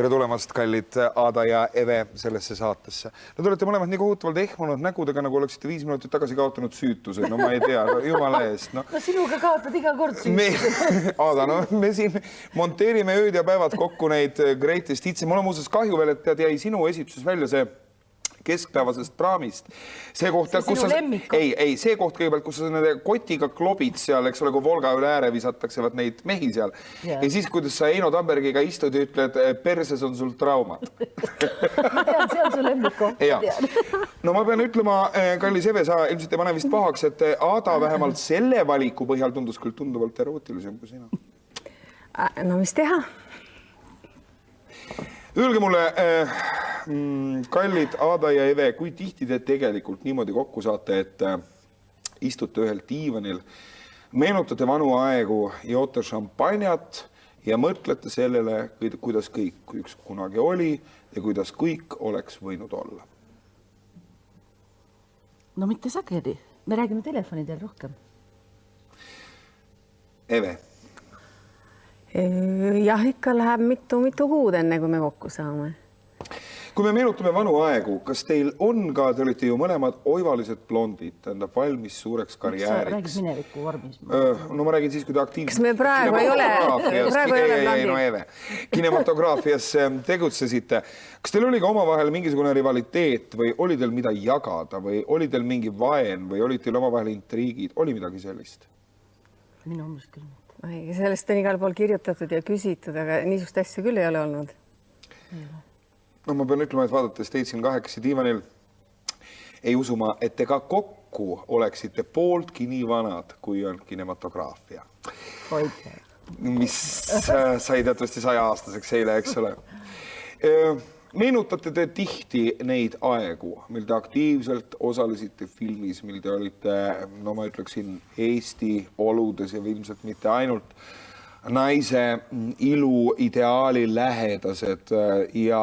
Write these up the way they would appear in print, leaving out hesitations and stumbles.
Tere tulemast, kallid Aada ja Eve sellesse saatesse. No te olete mõlemad nii kohutavalt ehmunud nägudega, nagu oleksite 5 minutit tagasi kaotanud süütuse. No ma ei tea, jumala eest. No sinuga kaotad iga kord süütuse. Aada, no me siin monteerime ööd ja päevad kokku neid greatest hitse. Mul on muuseas kahju veel, et tead jäi sinu esituses välja see keskpäevasest praamist. See koht, kus see koht kõigepealt, kus sa nende kotiga klobid seal, eks ole, kui Volga üle ääre visatakse neid mehi seal. Ja siis, kuidas sa Eino Tambergiga istud ja ütled, perses on sul traumad. Ma tean, see on su lemmikkoht. No ma pean ütlema, kallis Eve, sa ilmselt ei pane vist pahaks, et Aada vähemalt selle valiku põhjal tundus küll tunduvalt erootilisem kui sina. No mis teha? Öelge mulle, kallid Aada ja Eve, kui tihti te tegelikult niimoodi kokku saate, et istute ühel diivanil, meenutate vanu aegu, joote šampanjat ja mõtlete sellele, kuidas kõik üks kunagi oli ja kuidas kõik oleks võinud olla? No mitte sagedi. Me räägime telefonidel rohkem. Eve? Jah, ikka läheb mitu kuud enne, kui me kokku saame. Kui me meenutame vanu aegu, kas teil on ka, te olite ju mõlemad oivalised blondid, tähendab valmis suureks karjääriks. Sa räägid mineviku vormis. No ma räägin siis, kui te aktiivselt... Kas me praegu ei ole blondid? No Eve. Kinematograafias tegutsesite. Kas teil oli ka omavahel mingisugune rivaliteet või oli teil mida jagada või oli teil mingi vaen või oli teil omavahel intriigid? Oli midagi sellist? Minu mõelest küll. Sellest on igal pool kirjutatud ja küsitud, aga niisugust asja küll ei ole olnud. No ma pean ütlema, et vaadates teid siin kahekesi diivanil, ei usu ma, et te ka kokku oleksite pooltki nii vanad, kui on kinematograafia. Mis sai teatavasti 100-aastaseks eile, eks ole. Meenutate te tihti neid aegu, mil te aktiivselt osalesite filmis, mil te olite, no ma ütleksin, Eesti oludes ja ilmselt mitte ainult naise ilu ideaali lähedased ja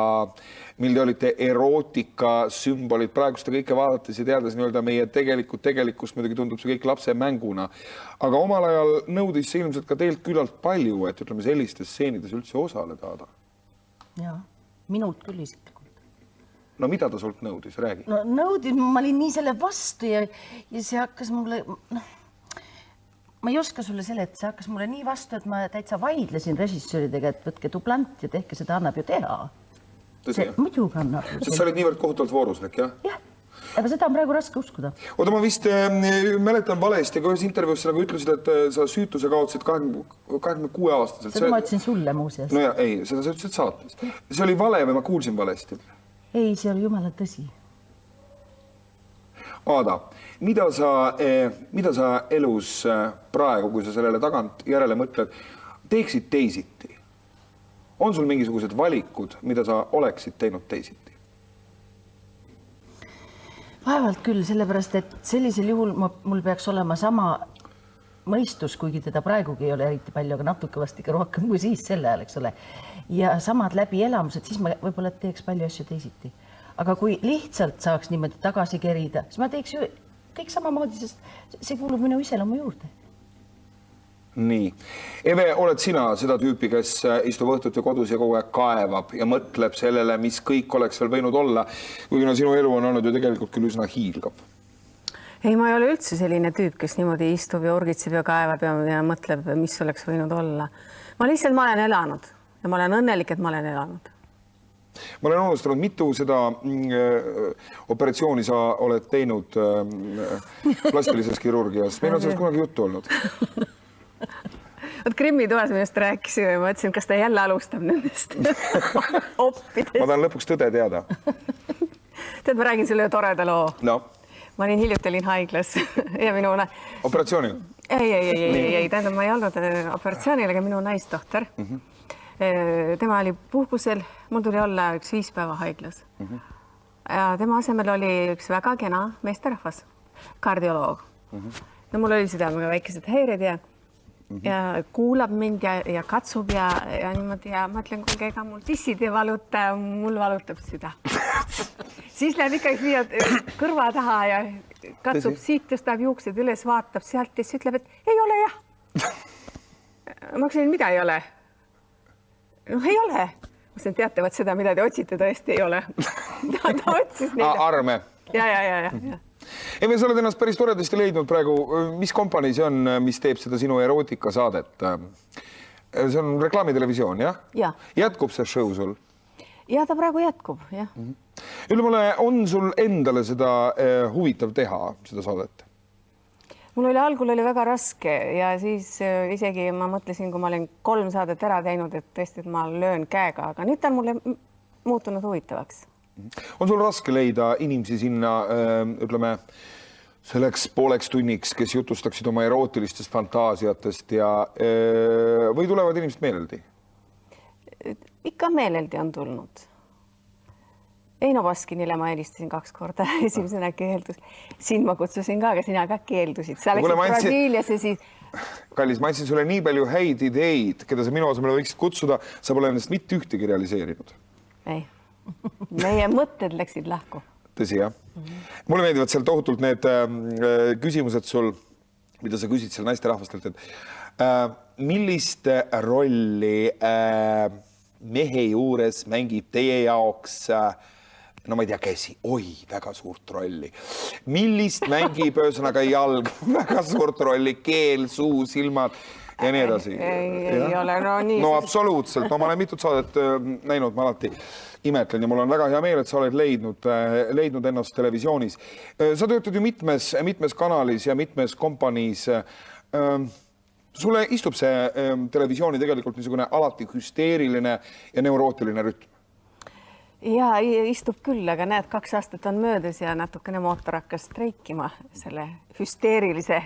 mil te olite erootika sümbolid. Praegu seda kõike vaadates ja teades nii-öelda meie tegelikkust, muidugi tundub see kõik lapse mänguna. Aga omal ajal nõudis see ilmselt ka teilt küllalt palju, et ütleme sellistes stseenides üldse osaleda. Jaa. Minult küll isiklikult. No mida ta sult nõudis? Räägi. No nõudis, ma olin nii selle vastu ja see hakkas mulle, ma ei oska sulle et see hakkas mulle nii vastu, et ma täitsa vaidlesin režissööridega, et võtke tuplant ja tehke seda annab ju teha. See muidugi annab. Sa olid niivõrd kohutavalt vooruslik, jah? Jah, aga seda on praegu raske uskuda. Oota, ma vist mäletan valesti, kui ühes intervjuus sa nagu ütlesid, et sa süütuse kaotasid 26 aastaselt. Seda ma ütlesin sulle muuseas. No ja, ei, seda sa ütlesid saates. See oli vale või ma kuulsin valesti? Ei, see oli jumala tõsi. Aada, mida sa elus praegu, kui sa sellele tagant järele mõtled, teeksid teisiti? On sul mingisugused valikud, mida sa oleksid teinud teisiti? Vaevalt küll, sellepärast, et sellisel juhul mul peaks olema sama mõistus, kuigi teda praegugi ei ole eriti palju, aga natuke vast ikka rohkem kui siis selle ajal, eks ole. Ja samad läbi elamused, siis ma võib-olla teeks palju asju teisiti. Aga kui lihtsalt saaks niimoodi tagasi kerida, siis ma teeks ju kõik samamoodi, sest see kuulub minu iseloomu juurde. Nii. Eve, oled sina seda tüüpi, kes istub õhtut ja kodus ja kogu aeg kaevab ja mõtleb sellele, mis kõik oleks veel võinud olla, kuigi sinu elu on olnud ju tegelikult küll üsna hiilgav? Ei, ma ei ole üldse selline tüüp, kes niimoodi istub ja orgitseb ja kaevab ja mõtleb, mis oleks võinud olla. Ma olen elanud ja ma olen õnnelik, et ma olen elanud. Ma olen unustanud, mitu seda operatsiooni sa oled teinud plastilises kirurgias. Meil on sellest kunagi juttu olnud. Krimmi toas minust rääkisime ja ma ütlesin, kas ta jälle alustab nendest oppidest. Ma tahan lõpuks tõde teada. Tead, ma räägin sulle toreda loo. No. Ma olin hiljuti haiglas ja minu... Operatsioonil? Ei, tähendab, ma ei olnud operatsioonil, aga minu naistohter. Tema oli puhkusel, mul tuli olla üks 5 päeva haiglas. Ja tema asemel oli üks väga kena meesterahvas, kardioloog. No mul oli südamega väikesed häired ja kuulab mind ja katsub ja niimoodi ja ma ütlen, kuulge, ega mul tissid ei valuta, mul valutab süda. Siis läheb ikka siia kõrva taha ja katsub siit, tõstab juuksed üles, vaatab sealt ja siis ütleb, et ei ole jah. Ma ütlesin, mida ei ole? No ei ole. ütlesin, teatavad seda, mida te otsite, tõesti ei ole. ta otsis neid. Arme. Ja. Ei, sa oled ennast päris toredasti leidnud praegu. Mis kompanii see on, mis teeb seda sinu erootikasaadet? See on reklaamitelevisioon, jah? Ja. Jätkub see show sul? Ja ta praegu jätkub, jah. Ütle mulle, on sul endale seda huvitav teha, seda saadet? Mul algul oli väga raske ja siis isegi ma mõtlesin, kui ma olin 3 saadet ära teinud, et tõesti, et ma löön käega, aga nüüd ta on mulle muutunud huvitavaks. On sul raske leida inimesi sinna, ütleme, selleks pooleks tunniks, kes jutustaksid oma erootilistest fantaasiatest ja või tulevad inimesed meeleldi? Ikka meeleldi on tulnud. Eino Baskinile ma helistasin 2 korda, esimesena keeldus. Sind ma kutsusin ka, aga sina ka keeldusid. Sa läksid Brasiilias ja siis... Kallis, ma andsin sulle nii palju häid ideid, keda sa minu asemel võiksid kutsuda, sa pole ennast mitte ühtegi realiseerinud. Ei, meie mõtted läksid lahku. Tõsi, jah? Mulle meeldivad seal tohutult need küsimused sul, mida sa küsid seal naisterahvastelt, et millist rolli mehe juures mängib teie jaoks no ma ei tea, käsi, väga suurt rolli. Millist mängib ühesõnaga jalg, väga suurt rolli, keel, suu, silmad ja nii edasi. Ei ole, no nii. No absoluutselt, ma olen mitut saadet näinud, ma alati imetlen ja mul on väga hea meel, et sa oled leidnud ennast televisioonis. Sa töötad ju mitmes kanalis ja mitmes kompaniis. Sulle istub see televisiooni tegelikult niisugune alati hüsteeriline ja neurootiline rütm. Ja istub küll, aga näed, 2 aastat on möödas ja natukene mootor hakkas streikima selle hüsteerilise.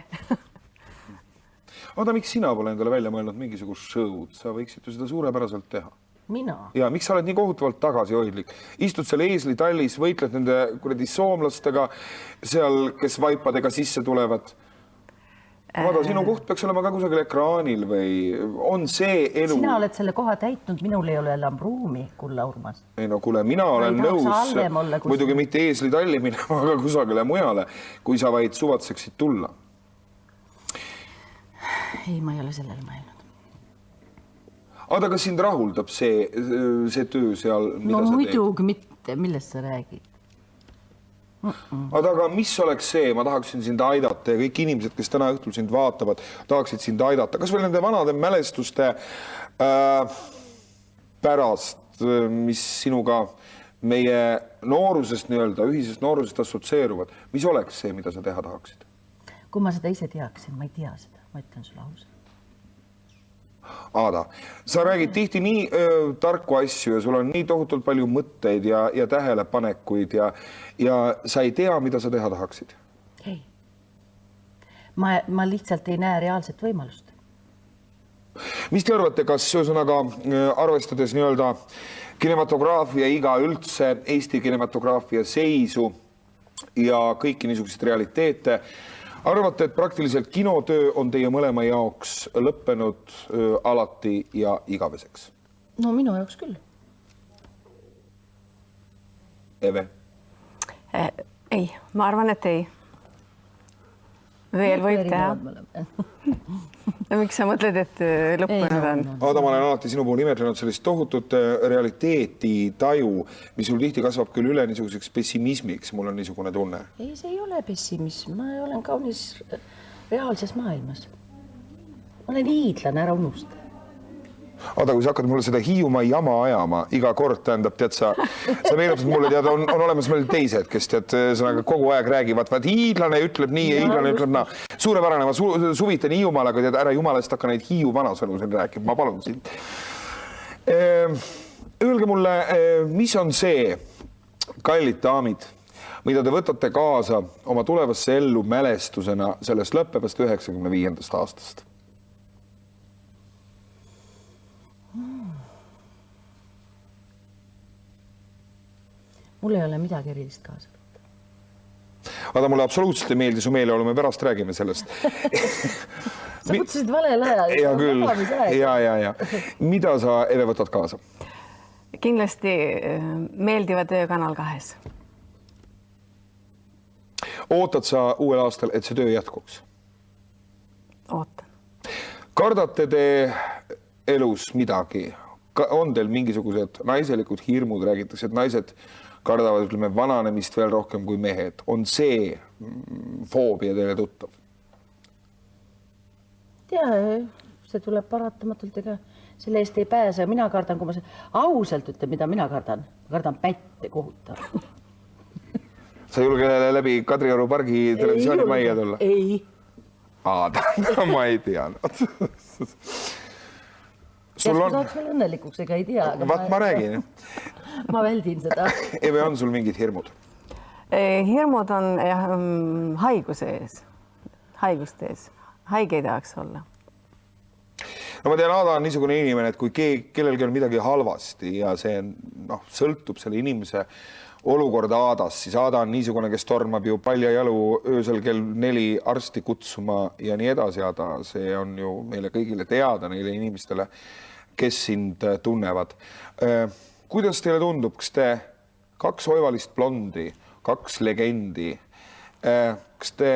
Oota, miks sina pole endale välja mõelnud mingisugust show'd? Sa võiksid ju seda suurepäraselt teha. Mina? Ja miks sa oled nii kohutavalt tagasihoidlik? Istud seal eeslitallis, võitled nende kuradi soomlastega seal, kes vaipadega sisse tulevad. Vaada, sinu koht peaks olema ka kusagil ekraanil või on see elu? Sina oled selle koha täitnud, minul ei ole enam ruumi, kulla Urmas. Ei no kuule, mina olen nõus, muidugi mitte eeslitalli minema, aga kusagile mujale, kui sa vaid suvatseksid tulla. Ei, ma ei ole sellele mõelnud. Aga kas sind rahuldab see töö seal, mida sa teed? No muidugi mitte, millest sa räägid? Aga mis oleks see, ma tahaksin sind aidata ja kõik inimesed, kes täna õhtul sind vaatavad, tahaksid sind aidata. Kas veel nende vanade mälestuste pärast, mis sinuga meie noorusest nii-öelda, ühisest noorusest assotsieeruvad, mis oleks see, mida sa teha tahaksid? Kui ma seda ise teaksin, ma ei tea seda, ma ütlen sulle ausalt. Aada, sa räägid tihti nii tarku asju ja sul on nii tohutult palju mõtteid ja tähelepanekuid ja sa ei tea, mida sa teha tahaksid. Ei. Ma lihtsalt ei näe reaalset võimalust. Mis te arvate, kas ühesõnaga arvestades nii-öelda kinematograafia iga üldse, Eesti kinematograafia seisu ja kõiki niisuguseid realiteete, arvate, et praktiliselt kinotöö on teie mõlema jaoks lõppenud alati ja igaveseks? No minu jaoks küll. Eve? Ei, ma arvan, et ei. Veel võib teha. Miks sa mõtled, et lõppenud on? Aada, ma olen alati sinu puhul imetlenud sellist tohutut realiteeti taju, mis sul tihti kasvab küll üle niisuguseks pessimismiks, mul on niisugune tunne. Ei, see ei ole pessimism, ma olen kaunis reaalses maailmas. Ma olen hiidlane, ära unusta. Aada, kui sa hakkad mulle seda Hiiumaa jama ajama iga kord, tähendab, tead sa meenutad mulle, tead, on olemas meil teised, kes tead, kogu aeg räägivad, vaat hiidlane ütleb nii ja hiidlane ütleb naa. Suurepärane, ma suvitan Hiiumaal, aga tead, ära jumalast hakka neid Hiiu vanasõnu siin rääkima, ma palun sind. Öelge mulle, mis on see, kallid daamid, mida te võtate kaasa oma tulevasse ellu mälestusena sellest lõppevast 95. aastast? Mul ei ole midagi erilist kaasa. Aga mulle absoluutselt ei meeldi su meeleolu, me pärast räägime sellest. Sa kutsusid valel ajal. Ja küll, ja. Mida sa, Eve, võtad kaasa? Kindlasti meeldiva töö Kanal 2. Ootad sa uuel aastal, et see töö jätkuks? Ootan. Kardate te elus midagi? on teil mingisugused naiselikud hirmud, räägitakse, et naised kardavad, ütleme, vananemist veel rohkem kui mehed. On see foobia teile tuttav? ja see tuleb paratamatult, ega selle eest ei pääse. Mina kardan, kui ma ausalt ütlen, mida mina kardan pätte kohutav. Sa julge läbi Kadrioru pargi televisioonimajja tulla? Ei. Ma ei tea. Sul on... saaks veel õnnelikuks, ega ei tea. Ma räägin. Ma väldin seda. Eve, on sul mingid hirmud? Hirmud on haiguse ees, haiguste ees. Haige ei tahaks olla. No ma tean, Aada on niisugune inimene, et kui kellelgi on midagi halvasti ja see sõltub selle inimese olukorda Aadas, siis Aada on niisugune, kes tormab ju paljajalu öösel kell 4 arsti kutsuma ja nii edasi. Aada, see on ju meile kõigile teada, neile inimestele, kes sind tunnevad. Kuidas teile tundub, kas te 2 oivalist blondi, 2 legendi, kas te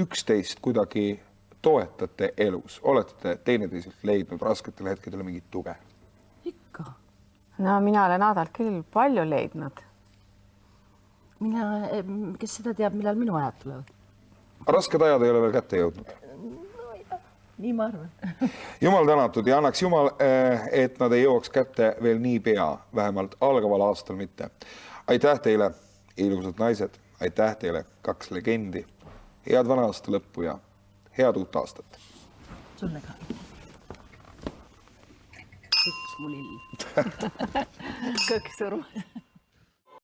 üksteist kuidagi toetate elus? Olete teineteiselt leidnud rasketel hetkedel mingit tuge? Ikka. No mina olen Aadalt küll palju leidnud. Kes seda teab, millal minu ajad tulevad? Rasked ajad ei ole veel kätte jõudnud. Nii ma arvan. Jumal tänatud ja annaks Jumal, et nad ei jõuaks kätte veel nii pea, vähemalt algaval aastal mitte. Aitäh teile, ilusad naised. Aitäh teile, 2 legendi. Head vana aasta lõppu ja head uut aastat. Sulle ka. Kõks mu lill. Kõks surma.